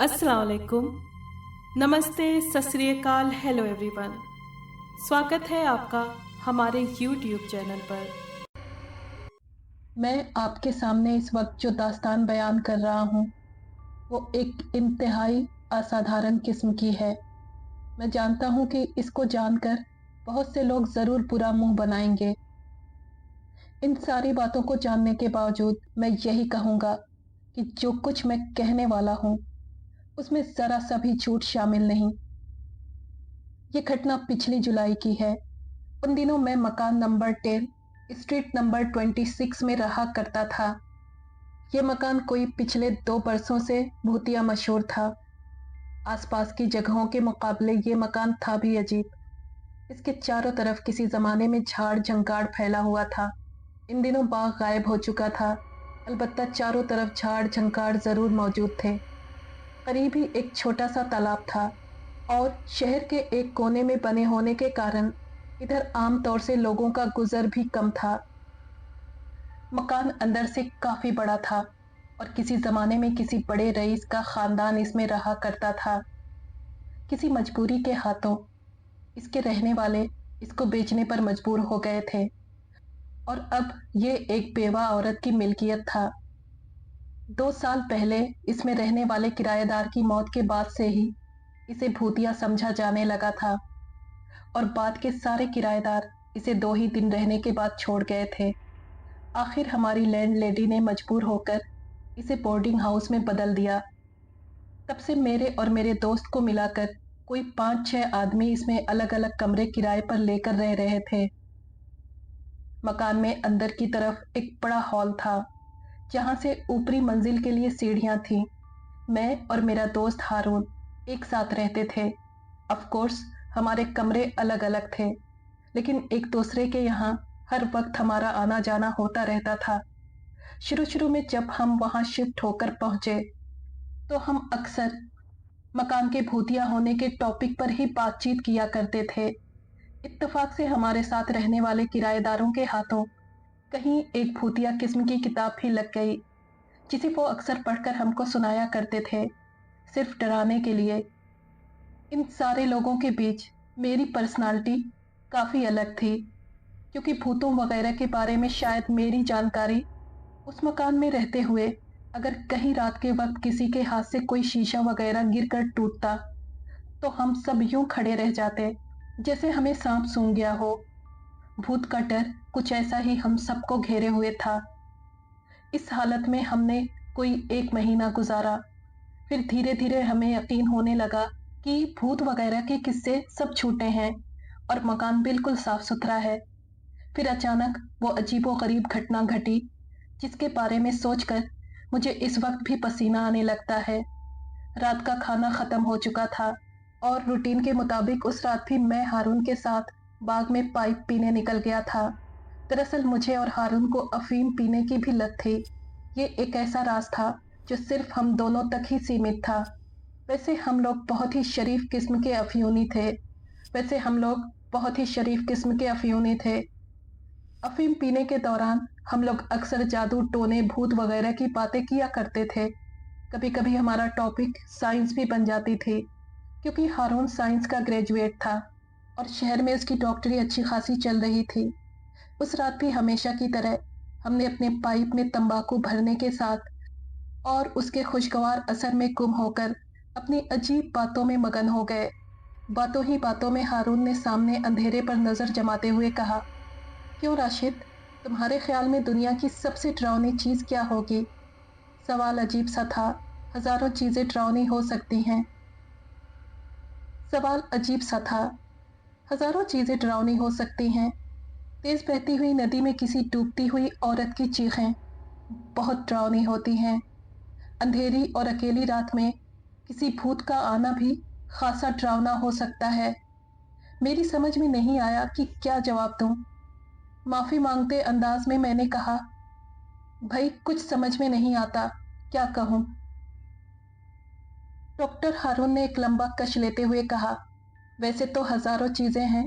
अस्सलाम वालेकुम, नमस्ते, सत श्री अकाल, हेलो एवरीवन। स्वागत है आपका हमारे YouTube चैनल पर। मैं आपके सामने इस वक्त जो दास्तान बयान कर रहा हूँ वो एक इंतहाई असाधारण किस्म की है। मैं जानता हूँ कि इसको जानकर बहुत से लोग ज़रूर बुरा मुंह बनाएंगे। इन सारी बातों को जानने के बावजूद मैं यही कहूँगा कि जो कुछ मैं कहने वाला हूँ उसमें ज़रा सा भी झूठ शामिल नहीं। ये घटना पिछली जुलाई की है। उन दिनों मैं मकान नंबर 10 स्ट्रीट नंबर 26 में रहा करता था। ये मकान कोई पिछले 2 बरसों से भूतिया मशहूर था। आसपास की जगहों के मुकाबले ये मकान था भी अजीब। इसके चारों तरफ किसी जमाने में झाड़ झंकाड़ फैला हुआ था। इन दिनों बाग गायब हो चुका था, अलबत्ता चारों तरफ झाड़ झंकाड़ जरूर मौजूद थे। करीब ही एक छोटा सा तालाब था और शहर के एक कोने में बने होने के कारण इधर आमतौर से लोगों का गुजर भी कम था। मकान अंदर से काफी बड़ा था और किसी जमाने में किसी बड़े रईस का खानदान इसमें रहा करता था। किसी मजबूरी के हाथों इसके रहने वाले इसको बेचने पर मजबूर हो गए थे और अब ये एक बेवा औरत की मिल्कियत था। 2 साल पहले इसमें रहने वाले किराएदार की मौत के बाद से ही इसे भूतिया समझा जाने लगा था और बाद के सारे किराएदार इसे 2 ही दिन रहने के बाद छोड़ गए थे। आखिर हमारी लैंडलेडी ने मजबूर होकर इसे बोर्डिंग हाउस में बदल दिया। तब से मेरे और मेरे दोस्त को मिलाकर कोई 5-6 आदमी इसमें अलग अलग कमरे किराए पर लेकर रह रहे थे। मकान में अंदर की तरफ एक बड़ा हॉल था जहां से ऊपरी मंजिल के लिए सीढ़ियां थीं। मैं और मेरा दोस्त हारून एक साथ रहते थे। ऑफ कोर्स हमारे कमरे अलग अलग थे, लेकिन एक दूसरे के यहाँ हर वक्त हमारा आना जाना होता रहता था। शुरू शुरू में जब हम वहां शिफ्ट होकर पहुंचे तो हम अक्सर मकान के भूतिया होने के टॉपिक पर ही बातचीत किया करते थे। इत्तेफाक से हमारे साथ रहने वाले किराएदारों के हाथों कहीं एक भूतिया किस्म की किताब भी लग गई जिसे वो अक्सर पढ़कर हमको सुनाया करते थे, सिर्फ डराने के लिए। इन सारे लोगों के बीच मेरी पर्सनालिटी काफी अलग थी, क्योंकि भूतों वगैरह के बारे में शायद मेरी जानकारी उस मकान में रहते हुए अगर कहीं रात के वक्त किसी के हाथ से कोई शीशा वगैरह गिरकर टूटता तो हम सब यूं खड़े रह जाते जैसे हमें सांप सूंघ गया हो। भूत का डर कुछ ऐसा ही हम सबको घेरे हुए था। इस हालत में हमने कोई 1 महीना गुजारा। फिर धीरे धीरे हमें यकीन होने लगा कि भूत वगैरह के किस्से सब झूठे हैं और मकान बिल्कुल साफ सुथरा है। फिर अचानक वो अजीबोगरीब घटना घटी जिसके बारे में सोचकर मुझे इस वक्त भी पसीना आने लगता है। रात का खाना खत्म हो चुका था और रूटीन के मुताबिक उस रात भी मैं हारून के साथ बाग में पाइप पीने निकल गया था। दरअसल मुझे और हारून को अफीम पीने की भी लत थी। ये एक ऐसा राज था जो सिर्फ हम दोनों तक ही सीमित था। वैसे हम लोग बहुत ही शरीफ किस्म के अफयूनी थे। वैसे हम लोग बहुत ही शरीफ किस्म के अफयूनी थे। अफीम पीने के दौरान हम लोग अक्सर जादू टोने भूत वगैरह की बातें किया करते थे। कभी कभी हमारा टॉपिक साइंस भी बन जाती थी, क्योंकि हारून साइंस का ग्रेजुएट था और शहर में उसकी डॉक्टरी अच्छी खासी चल रही थी। उस रात भी हमेशा की तरह हमने अपने पाइप में तंबाकू भरने के साथ और उसके खुशगवार असर में गुम होकर अपनी अजीब बातों में मगन हो गए। बातों ही बातों में हारून ने सामने अंधेरे पर नजर जमाते हुए कहा, क्यों राशिद, तुम्हारे ख्याल में दुनिया की सबसे डरावनी चीज क्या होगी? सवाल अजीब सा था। हजारों चीजें डरावनी हो सकती हैं। सवाल अजीब सा था। हजारों चीजें डरावनी हो सकती हैं। तेज बहती हुई नदी में किसी डूबती हुई औरत की चीखें बहुत डरावनी होती हैं। अंधेरी और अकेली रात में किसी भूत का आना भी खासा डरावना हो सकता है। मेरी समझ में नहीं आया कि क्या जवाब दूं। माफी मांगते अंदाज में मैंने कहा, भाई कुछ समझ में नहीं आता, क्या कहूं? डॉक्टर हारून ने एक लंबा कश लेते हुए कहा, वैसे तो हजारों चीजें हैं,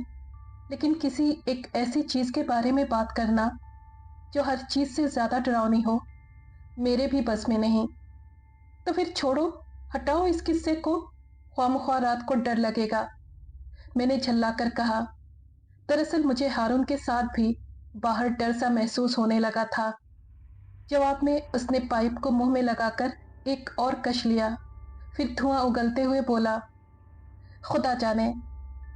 लेकिन किसी एक ऐसी चीज के बारे में बात करना जो हर चीज से ज्यादा डरावनी हो, मेरे भी बस में नहीं। तो फिर छोड़ो, हटाओ इस किस्से को, ख्वामख्वाह रात को डर लगेगा, मैंने झल्ला कर कहा। दरअसल मुझे हारून के साथ भी बाहर डर सा महसूस होने लगा था। जवाब में उसने पाइप को मुंह में लगाकर एक और कश लिया, फिर धुआं उगलते हुए बोला, खुदा जाने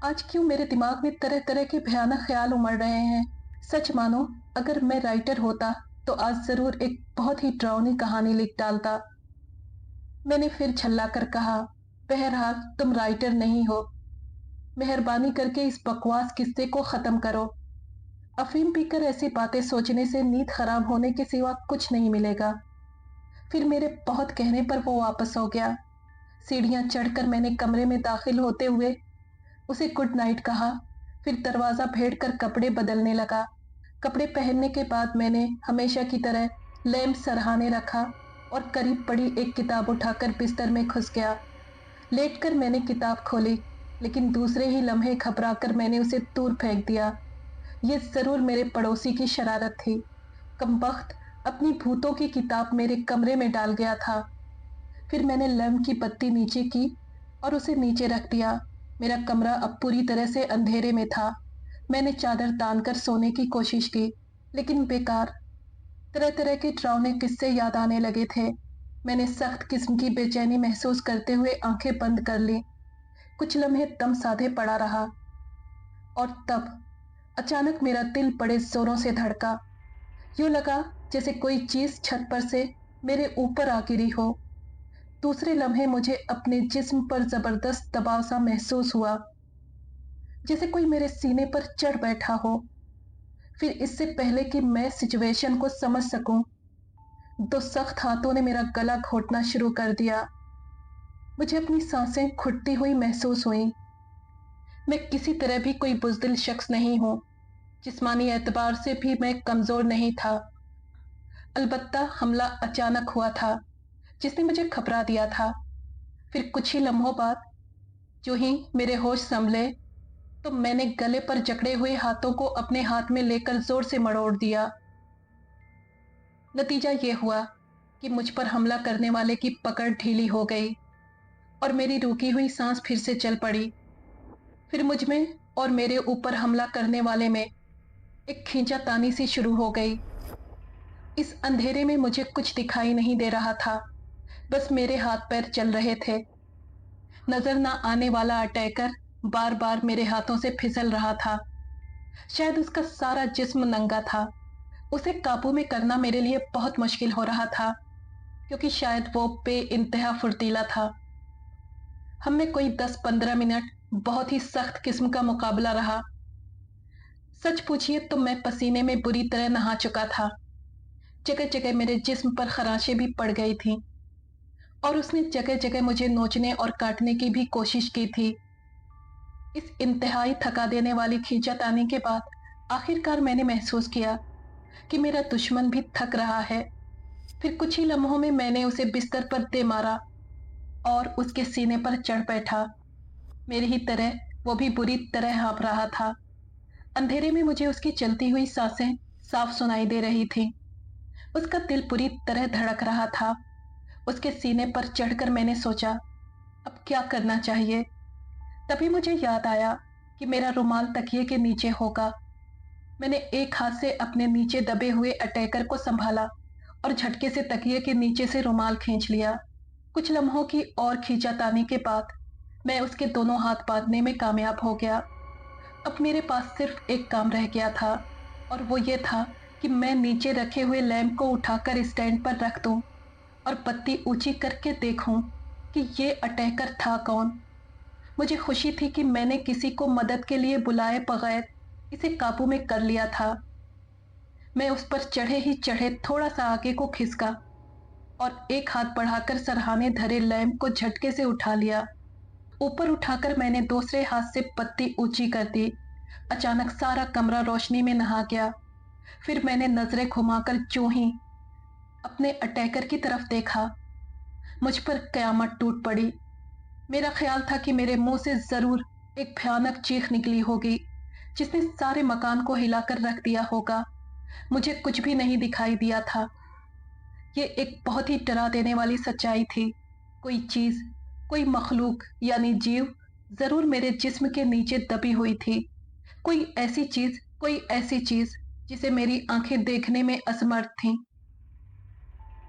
आज क्यों मेरे दिमाग में तरह तरह के भयानक ख्याल उमड़ रहे हैं। सच मानो, अगर मैं राइटर होता तो आज जरूर एक बहुत ही डरावनी कहानी लिख डालता। मैंने फिर झल्ला कर कहा, बहरहाल तुम राइटर नहीं हो, मेहरबानी करके इस बकवास किस्से को खत्म करो। अफीम पीकर ऐसी बातें सोचने से नींद खराब होने के सिवा कुछ नहीं मिलेगा। फिर मेरे बहुत कहने पर वो वापस हो गया। सीढ़ियां चढ़कर मैंने कमरे में दाखिल होते हुए उसे गुड नाइट कहा, फिर दरवाजा भेड़कर कपड़े बदलने लगा। कपड़े पहनने के बाद मैंने हमेशा की तरह लैंप सरहाने रखा और करीब पड़ी एक किताब उठाकर बिस्तर में घुस गया। लेटकर मैंने किताब खोली, लेकिन दूसरे ही लम्हे घबराकर मैंने उसे दूर फेंक दिया। ये जरूर मेरे पड़ोसी की शरारत थी। कमबख्त अपनी भूतों की किताब मेरे कमरे में डाल गया था। फिर मैंने लैंप की बत्ती नीचे की और उसे नीचे रख दिया। मेरा कमरा अब पूरी तरह से अंधेरे में था। मैंने चादर तान कर सोने की कोशिश की, लेकिन बेकार। तरह तरह के डरावने किस्से याद आने लगे थे। मैंने सख्त किस्म की बेचैनी महसूस करते हुए आंखें बंद कर ली। कुछ लम्हे दम साधे पड़ा रहा और तब अचानक मेरा दिल बड़े जोरों से धड़का। यूं लगा जैसे कोई चीज छत पर से मेरे ऊपर आ गिरी हो। दूसरे लम्हे मुझे अपने जिस्म पर जबरदस्त दबाव सा महसूस हुआ, जैसे कोई मेरे सीने पर चढ़ बैठा हो। फिर इससे पहले कि मैं सिचुएशन को समझ सकूं, दो सख्त हाथों ने मेरा गला घोटना शुरू कर दिया। मुझे अपनी सांसें घुटती हुई महसूस हुई। मैं किसी तरह भी कोई बुज़दिल शख्स नहीं हूं। जिस्मानी एतबार से भी मैं कमजोर नहीं था। अलबत्ता हमला अचानक हुआ था, जिसने मुझे घबरा दिया था। फिर कुछ ही लम्हों बाद जो ही मेरे होश संभले तो मैंने गले पर जकड़े हुए हाथों को अपने हाथ में लेकर जोर से मरोड़ दिया। नतीजा ये हुआ कि मुझ पर हमला करने वाले की पकड़ ढीली हो गई और मेरी रुकी हुई सांस फिर से चल पड़ी। फिर मुझ में और मेरे ऊपर हमला करने वाले में एक खींचातानी सी शुरू हो गई। इस अंधेरे में मुझे कुछ दिखाई नहीं दे रहा था, बस मेरे हाथ पैर चल रहे थे। नजर ना आने वाला अटैकर बार बार मेरे हाथों से फिसल रहा था। शायद उसका सारा जिस्म नंगा था। उसे काबू में करना मेरे लिए बहुत मुश्किल हो रहा था, क्योंकि शायद वो बेइंतहा फुर्तीला था। हम में कोई 10-15 मिनट बहुत ही सख्त किस्म का मुकाबला रहा। सच पूछिए तो मैं पसीने में बुरी तरह नहा चुका था। जगह जगह मेरे जिस्म पर खराशें भी पड़ गई थीं और उसने जगह जगह मुझे नोचने और काटने की भी कोशिश की थी। इस इंतहाई थका देने वाली खींचातानी के बाद आखिरकार मैंने महसूस किया कि मेरा दुश्मन भी थक रहा है। फिर कुछ ही लम्हों में मैंने उसे बिस्तर पर दे मारा और उसके सीने पर चढ़ बैठा। मेरी ही तरह वो भी बुरी तरह हाँफ रहा था। अंधेरे में मुझे उसकी चलती हुई सांसें साफ सुनाई दे रही थीं। उसका दिल पूरी तरह धड़क रहा था। उसके सीने पर चढ़कर मैंने सोचा, अब क्या करना चाहिए। तभी मुझे याद आया कि मेरा रुमाल तकिए के नीचे होगा। मैंने एक हाथ से अपने नीचे दबे हुए अटैकर को संभाला और झटके से तकिए के नीचे से रुमाल खींच लिया। कुछ लम्हों की और खींचातानी के बाद मैं उसके दोनों हाथ बांधने में कामयाब हो गया। अब मेरे पास सिर्फ एक काम रह गया था, और वो ये था कि मैं नीचे रखे हुए लैंप को उठाकर स्टैंड पर रख दूं और बत्ती ऊंची करके देखूं कि ये अटैकर था कौन। मुझे खुशी थी कि मैंने किसी को मदद के लिए बुलाए बगैर इसे काबू में कर लिया था। मैं उस पर चढ़े ही चढ़े थोड़ा सा आगे को खिसका और एक हाथ बढ़ाकर सरहाने धरे लैंप को झटके से उठा लिया। ऊपर उठाकर मैंने दूसरे हाथ से बत्ती ऊंची कर दी। अचानक सारा कमरा रोशनी में नहा गया। फिर मैंने नजरें घुमाकर जो ही अपने अटैकर की तरफ देखा, मुझ पर कयामत टूट पड़ी। मेरा ख्याल था कि मेरे मुंह से जरूर एक भयानक चीख निकली होगी, जिसने सारे मकान को हिलाकर रख दिया होगा। मुझे कुछ भी नहीं दिखाई दिया था। ये एक बहुत ही डरा देने वाली सच्चाई थी। कोई चीज, कोई मखलूक यानी जीव जरूर मेरे जिस्म के नीचे दबी हुई थी। कोई ऐसी चीज जिसे मेरी आंखें देखने में असमर्थ थीं।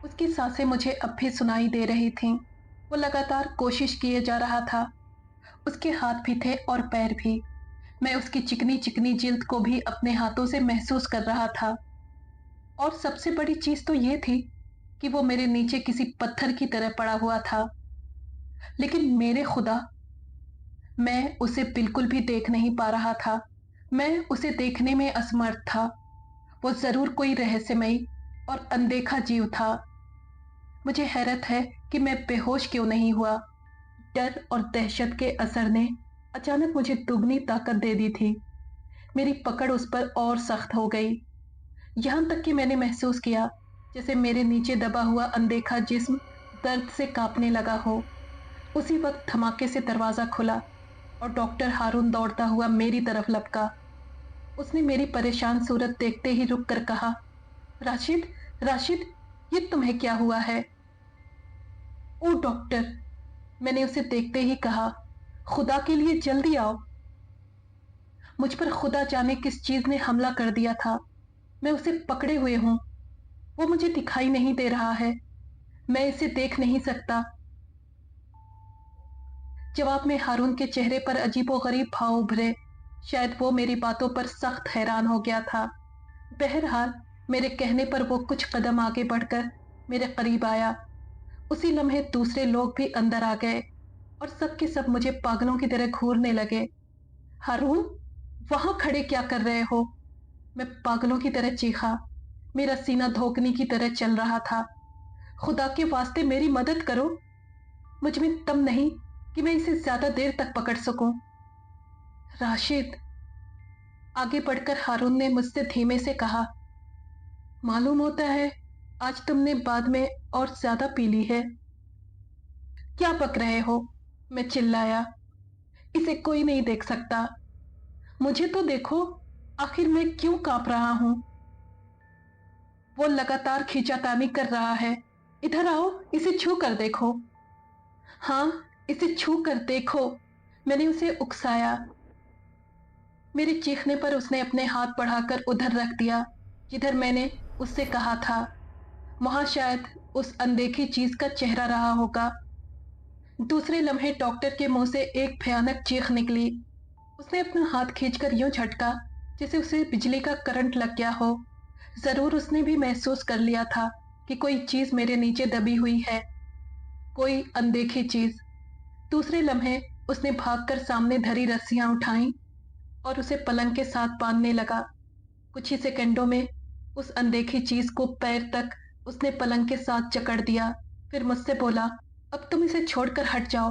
उसकी सांसें मुझे अब भी सुनाई दे रही थीं। वो लगातार कोशिश किए जा रहा था। उसके हाथ भी थे और पैर भी। मैं उसकी चिकनी चिकनी जिल्द को भी अपने हाथों से महसूस कर रहा था। और सबसे बड़ी चीज तो ये थी कि वो मेरे नीचे किसी पत्थर की तरह पड़ा हुआ था। लेकिन मेरे खुदा, मैं उसे बिल्कुल भी देख नहीं पा रहा था। मैं उसे देखने में असमर्थ था। वो जरूर कोई रहस्यमयी और अनदेखा जीव था। मुझे हैरत है कि मैं बेहोश क्यों नहीं हुआ। डर और दहशत के असर ने अचानक मुझे दुगनी ताकत दे दी थी। मेरी पकड़ उस पर और सख्त हो गई। यहां तक कि मैंने महसूस किया जैसे मेरे नीचे दबा हुआ अनदेखा जिस्म दर्द से कांपने लगा हो। उसी वक्त धमाके से दरवाजा खुला और डॉक्टर हारून दौड़ता हुआ मेरी तरफ लपका। उसने मेरी परेशान सूरत देखते ही रुक कर कहा, राशिद, राशिद, ये तुम्हें क्या हुआ है? ओ डॉक्टर, मैंने उसे देखते ही कहा, खुदा के लिए जल्दी आओ। मुझ पर खुदा जाने किस चीज ने हमला कर दिया था। मैं उसे पकड़े हुए हूं। वो मुझे दिखाई नहीं दे रहा है। मैं इसे देख नहीं सकता। जवाब में हारून के चेहरे पर अजीबोगरीब भाव उभरे। शायद वो मेरी बातों पर सख्त हैरान हो गया था। बहरहाल मेरे कहने पर वो कुछ कदम आगे बढ़कर मेरे करीब आया। उसी लम्हे दूसरे लोग भी अंदर आ गए और सब के सब मुझे पागलों की तरह घूरने लगे। हारून, वहां खड़े क्या कर रहे हो? मैं पागलों की तरह चीखा। मेरा सीना धोखनी की तरह चल रहा था। खुदा के वास्ते मेरी मदद करो। मुझ में दम नहीं कि मैं इसे ज्यादा देर तक पकड़ सकूं। राशिद, आगे बढ़कर हारून ने मुझसे धीमे से कहा, मालूम होता है आज तुमने बाद में और ज्यादा पी ली है। क्या बक रहे हो? मैं चिल्लाया। इसे कोई नहीं देख सकता। मुझे तो देखो, आखिर मैं क्यों कांप रहा हूं। वो लगातार खींचातानी कर रहा है। इधर आओ, इसे छू कर देखो। हाँ, इसे छू कर देखो, मैंने उसे उकसाया। मेरे चीखने पर उसने अपने हाथ बढ़ाकर उधर रख दिया जिधर मैंने उससे कहा था। वहां शायद उस अनदेखी चीज का चेहरा रहा होगा। दूसरे लम्हे डॉक्टर के मुंह से एक भयानक चीख निकली। उसने अपना हाथ खींचकर यूं झटका जैसे उसे बिजली का करंट लग गया हो। जरूर उसने भी महसूस कर लिया था कि कोई चीज मेरे नीचे दबी हुई है, कोई अनदेखी चीज। दूसरे लम्हे उसने भागकर सामने धरी रस्सियां उठाई और उसे पलंग के साथ बांधने लगा। कुछ ही सेकंडों में उस अनदेखी चीज को पैर तक उसने पलंग के साथ जकड़ दिया। फिर मुझसे बोला, अब तुम इसे छोड़कर हट जाओ,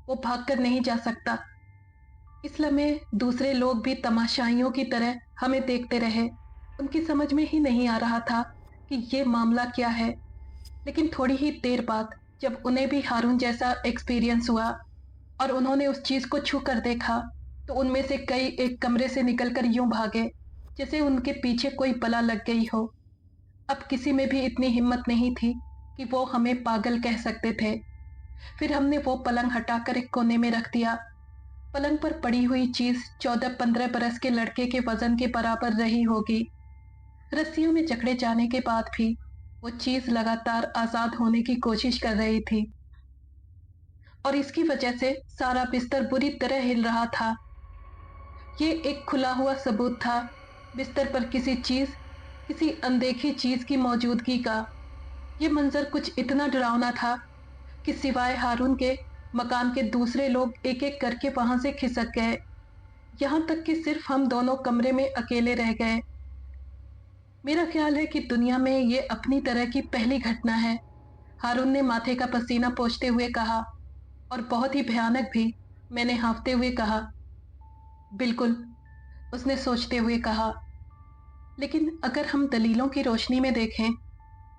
वो भागकर नहीं जा सकता। इस लम्हे दूसरे लोग भी तमाशाइयों की तरह हमें देखते रहे। उनकी समझ में ही नहीं आ रहा था कि ये मामला क्या है। लेकिन थोड़ी ही देर बाद जब उन्हें भी हारून जैसा एक्सपीरियंस हुआ और उन्होंने उस चीज को छू कर देखा, तो उनमें से कई एक कमरे से निकलकर यूं भागे जैसे उनके पीछे कोई बला लग गई हो। अब किसी में भी इतनी हिम्मत नहीं थी कि वो हमें पागल कह सकते थे। फिर हमने वो पलंग हटाकर एक कोने में रख दिया। पलंग पर पड़ी हुई चीज 14-15 बरस के लड़के के वजन के बराबर रही होगी। रस्सियों में जकड़े जाने के बाद भी वो चीज लगातार आजाद होने की कोशिश कर रही थी और इसकी वजह से सारा बिस्तर बुरी तरह हिल रहा था। ये एक खुला हुआ सबूत था बिस्तर पर किसी चीज, किसी अनदेखी चीज की मौजूदगी का। ये मंजर कुछ इतना डरावना था कि सिवाय हारून के मकान के दूसरे लोग एक एक करके वहां से खिसक गए। यहां तक कि सिर्फ हम दोनों कमरे में अकेले रह गए। मेरा ख्याल है कि दुनिया में ये अपनी तरह की पहली घटना है। हारून ने माथे का पसीना पोंछते हुए कहा। और बहुत ही भयानक भी, मैंने हाँफते हुए कहा। बिल्कुल, उसने सोचते हुए कहा। लेकिन अगर हम दलीलों की रोशनी में देखें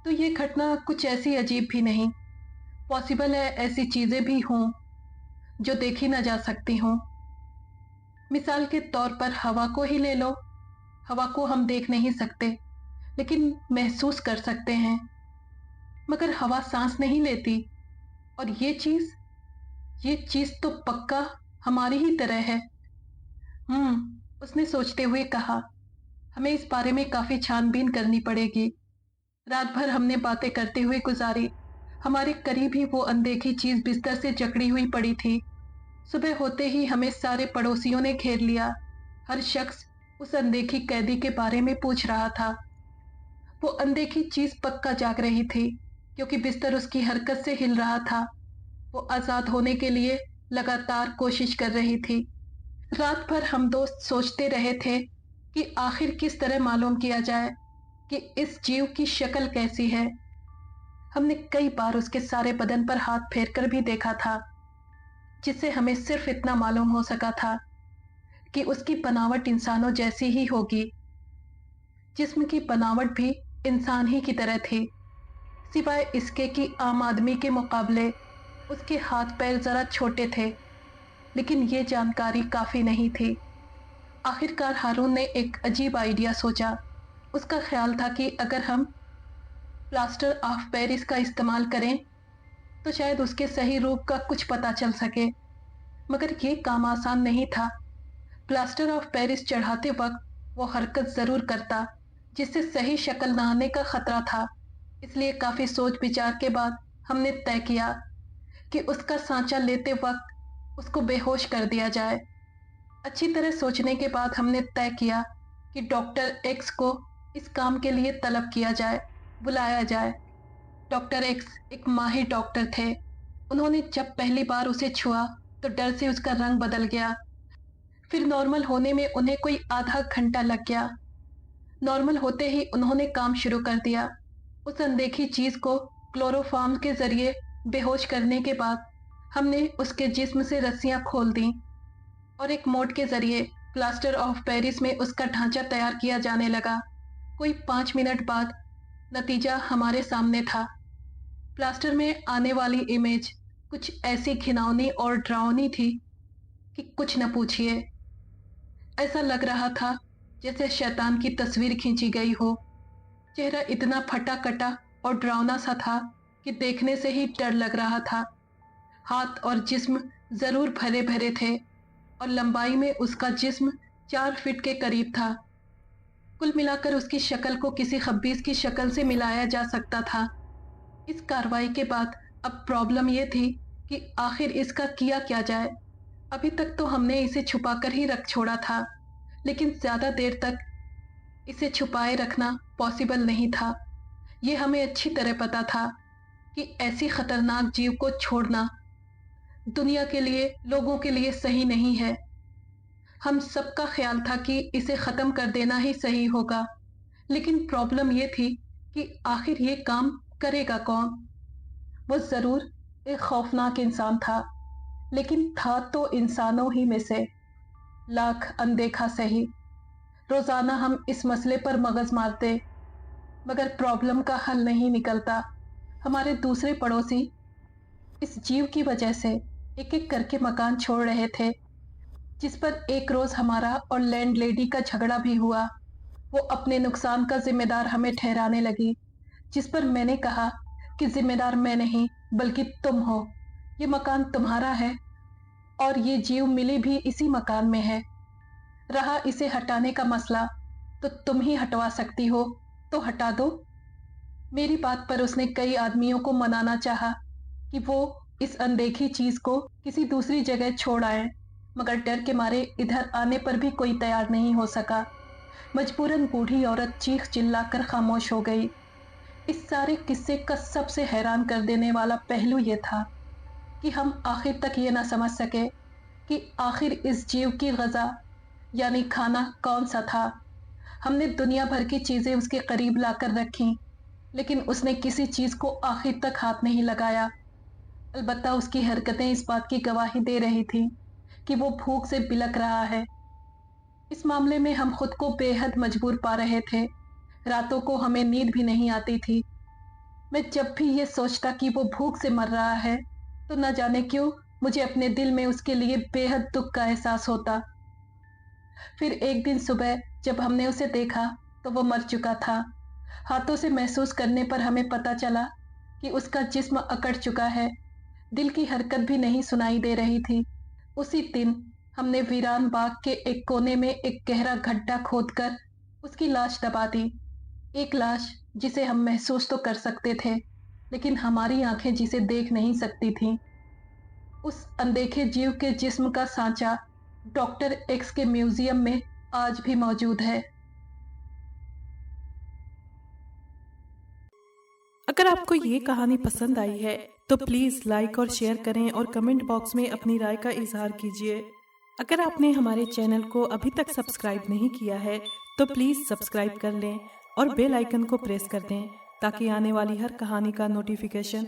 तो ये घटना कुछ ऐसी अजीब भी नहीं। पॉसिबल है ऐसी चीजें भी हों जो देखी ना जा सकती हों। मिसाल के तौर पर हवा को ही ले लो। हवा को हम देख नहीं सकते लेकिन महसूस कर सकते हैं। मगर हवा सांस नहीं लेती और ये चीज तो पक्का हमारी ही तरह है। उसने सोचते हुए कहा, हमें इस बारे में काफी छानबीन करनी पड़ेगी। रात भर हमने बातें करते हुए गुजारी। हमारे करीब ही वो अनदेखी चीज बिस्तर से जकड़ी हुई पड़ी थी। सुबह होते ही हमें सारे पड़ोसियों ने घेर लिया। हर शख्स उस अनदेखी कैदी के बारे में पूछ रहा था। वो अनदेखी चीज पक्का जाग रही थी, क्योंकि बिस्तर उसकी हरकत से हिल रहा था। वो आजाद होने के लिए लगातार कोशिश कर रही थी। रात भर हम दोस्त सोचते रहे थे कि आखिर किस तरह मालूम किया जाए कि इस जीव की शक्ल कैसी है। हमने कई बार उसके सारे बदन पर हाथ फेर कर भी देखा था, जिससे हमें सिर्फ इतना मालूम हो सका था कि उसकी बनावट इंसानों जैसी ही होगी। जिस्म की बनावट भी इंसान ही की तरह थी, सिवाय इसके कि आम आदमी के मुकाबले उसके हाथ पैर जरा छोटे थे। लेकिन ये जानकारी काफी नहीं थी। आखिरकार हारून ने एक अजीब आइडिया सोचा। उसका ख्याल था कि अगर हम प्लास्टर ऑफ पेरिस का इस्तेमाल करें तो शायद उसके सही रूप का कुछ पता चल सके। मगर ये काम आसान नहीं था। प्लास्टर ऑफ पेरिस चढ़ाते वक्त वो हरकत जरूर करता, जिससे सही शक्ल न आने का खतरा था। इसलिए काफी सोच विचार के बाद हमने तय किया कि उसका सांचा लेते वक्त उसको बेहोश कर दिया जाए। अच्छी तरह सोचने के बाद हमने तय किया कि डॉक्टर एक्स को इस काम के लिए तलब किया जाए, बुलाया जाए। डॉक्टर एक्स एक माहिर डॉक्टर थे। उन्होंने जब पहली बार उसे छुआ तो डर से उसका रंग बदल गया। फिर नॉर्मल होने में उन्हें कोई आधा घंटा लग गया। नॉर्मल होते ही उन्होंने काम शुरू कर दिया। उस अनदेखी चीज को क्लोरोफॉर्म के जरिए बेहोश करने के बाद हमने उसके जिस्म से रस्सियां खोल दी और एक मोड के जरिए प्लास्टर ऑफ पेरिस में उसका ढांचा तैयार किया जाने लगा। कोई 5 मिनट बाद नतीजा हमारे सामने था। प्लास्टर में आने वाली इमेज कुछ ऐसी घिनौनी और डरावनी थी कि कुछ न पूछिए। ऐसा लग रहा था जैसे शैतान की तस्वीर खींची गई हो। चेहरा इतना फटा कटा और डरावना सा था कि देखने से ही डर लग रहा था। हाथ और जिस्म जरूर भरे भरे थे और लंबाई में उसका जिस्म 4 फीट के करीब था। कुल मिलाकर उसकी शक्ल को किसी खब्बीस की शक्ल से मिलाया जा सकता था। इस कार्रवाई के बाद अब प्रॉब्लम यह थी कि आखिर इसका किया क्या जाए। अभी तक तो हमने इसे छुपाकर ही रख छोड़ा था, लेकिन ज्यादा देर तक इसे छुपाए रखना पॉसिबल नहीं था। यह हमें अच्छी तरह पता था कि ऐसी खतरनाक जीव को छोड़ना दुनिया के लिए, लोगों के लिए सही नहीं है। हम सबका ख्याल था कि इसे खत्म कर देना ही सही होगा। लेकिन प्रॉब्लम यह थी कि आखिर ये काम करेगा कौन। वो जरूर एक खौफनाक इंसान था, लेकिन था तो इंसानों ही में से। लाख अनदेखा सही। रोजाना हम इस मसले पर मगज मारते, मगर प्रॉब्लम का हल नहीं निकलता। हमारे दूसरे पड़ोसी इस जीव की वजह से एक एक करके मकान छोड़ रहे थे, जिस पर एक रोज हमारा और लैंड लेडी का झगड़ा भी हुआ। वो अपने नुकसान का जिम्मेदार हमें ठहराने लगी, जिस पर मैंने कहा कि जिम्मेदार मैं नहीं बल्कि तुम हो। ये मकान तुम्हारा है और ये जीव मिली भी इसी मकान में है। रहा इसे हटाने का मसला, तो तुम ही हटवा सकती हो, तो हटा दो। मेरी बात पर उसने कई आदमियों को मनाना चाहा कि वो इस अनदेखी चीज को किसी दूसरी जगह छोड़ आए, मगर डर के मारे इधर आने पर भी कोई तैयार नहीं हो सका। मजबूरन बूढ़ी औरत चीख चिल्लाकर खामोश हो गई। इस सारे किस्से का सबसे हैरान कर देने वाला पहलू यह था कि हम आखिर तक ये ना समझ सके कि आखिर इस जीव की गजा यानी खाना कौन सा था। हमने दुनिया भर की चीजें उसके करीब लाकर रखी, लेकिन उसने किसी चीज को आखिर तक हाथ नहीं लगाया। अलबत्ता उसकी हरकतें इस बात की गवाही दे रही थी कि वो भूख से बिलख रहा है। इस मामले में हम खुद को बेहद मजबूर पा रहे थे। रातों को हमें नींद भी नहीं आती थी। मैं जब भी ये सोचता कि वो भूख से मर रहा है, तो न जाने क्यों मुझे अपने दिल में उसके लिए बेहद दुख का एहसास होता। फिर एक दिन सुबह जब हमने उसे देखा तो वो मर चुका था। हाथों से महसूस करने पर हमें पता चला कि उसका जिस्म अकड़ चुका है। दिल की हरकत भी नहीं सुनाई दे रही थी। उसी दिन हमने वीरान बाग के एक कोने में एक गहरा गड्ढा खोदकर उसकी लाश दबा दी। एक लाश जिसे हम महसूस तो कर सकते थे, लेकिन हमारी आंखें जिसे देख नहीं सकती थीं। उस अनदेखे जीव के जिस्म का सांचा डॉक्टर एक्स के म्यूजियम में आज भी मौजूद है। अगर आपको ये कहानी पसंद आई है तो प्लीज़ लाइक और शेयर करें और कमेंट बॉक्स में अपनी राय का इजहार कीजिए। अगर आपने हमारे चैनल को अभी तक सब्सक्राइब नहीं किया है तो प्लीज़ सब्सक्राइब कर लें और बेल आइकन को प्रेस कर दें ताकि आने वाली हर कहानी का नोटिफिकेशन